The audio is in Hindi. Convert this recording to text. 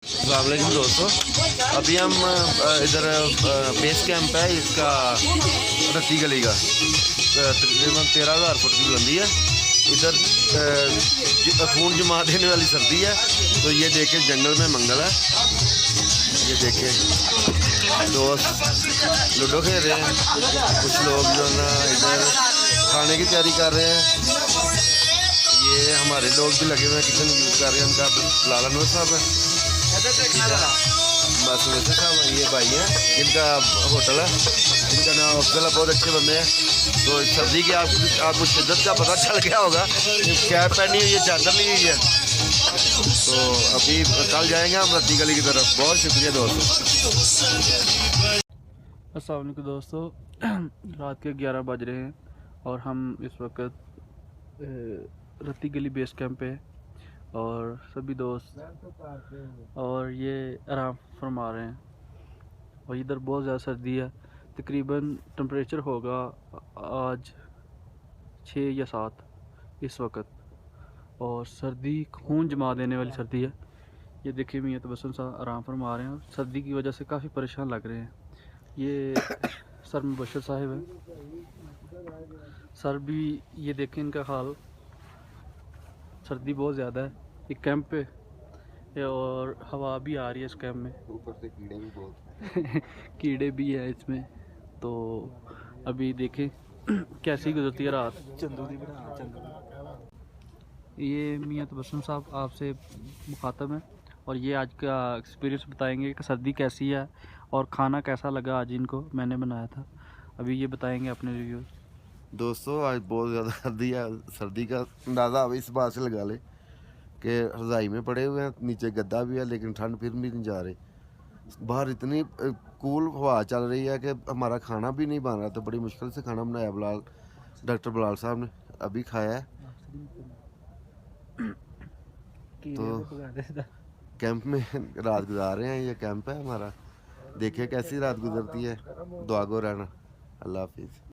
अस्सलाम वालेकुम दोस्तों, अभी हम इधर बेस कैंप है इसका रत्ती गली का, तकरीबन 13,000 फुट की बुलंदी है। इधर खून जमा देने वाली सर्दी है। तो ये देखे जंगल में मंगल है। ये देखे दोस्त लूडो खेल रहे हैं, कुछ लोग जो है ना इधर खाने की तैयारी कर रहे हैं। ये हमारे लोग भी लगे हुए हैं, किचन यूज़ कर रहे हैं। उनका लाला नूर साहब है, बस वैसे साहब ये भाई हैं जिनका होटल है, इनका नाम अफजल है। बहुत अच्छे बंदे हैं। तो सर्दी की आपको शिद्दत का पता चल गया होगा। कैप पहनी हुई है, चादर ली हुई है। तो अभी कल जाएंगे हम रत्ती गली की तरफ। बहुत शुक्रिया दोस्तों। अस्सलाम वालेकुम दोस्तों, रात के 11 बज रहे हैं और हम इस वक्त रत्ती गली बेस कैंप पे और सभी दोस्त और ये आराम फरमा रहे हैं। और इधर बहुत ज़्यादा सर्दी है। तकरीबन टेम्परेचर होगा आज 6 या 7 इस वक्त। और सर्दी खून जमा देने वाली सर्दी है। ये देखिए मियां तबस्सुम साहब आराम फरमा रहे हैं और सर्दी की वजह से काफ़ी परेशान लग रहे हैं। ये सर मुबशर साहिब है। सर भी ये देखें इनका हाल, सर्दी बहुत ज़्यादा है एक कैंप पे और हवा भी आ रही है इस कैंप में, ऊपर से कीड़े भी बहुत कीड़े भी हैं इसमें। तो अभी देखें कैसी गुजरती है रात। ये मियां तबस्सुम साहब आपसे मुखातब हैं और ये आज का एक्सपीरियंस बताएंगे कि सर्दी कैसी है और खाना कैसा लगा आज इनको, मैंने बनाया था। अभी ये बताएंगे अपने रिव्यू। दोस्तों, आज बहुत ज़्यादा सर्दी है। सर्दी का अंदाज़ा अब इस बात से लगा ले कि रज़ाई में पड़े हुए हैं, नीचे गद्दा भी है, लेकिन ठंड फिर भी नहीं जा रही। बाहर इतनी कूल हवा चल रही है कि हमारा खाना भी नहीं बन रहा। तो बड़ी मुश्किल से खाना बनाया डॉक्टर बलाल साहब ने अभी खाया है। तो कैंप में रात गुजार रहे हैं। ये कैंप है हमारा। देखिए कैसी रात गुजरती है। दुआ गो रहना। अल्लाह हाफिज़।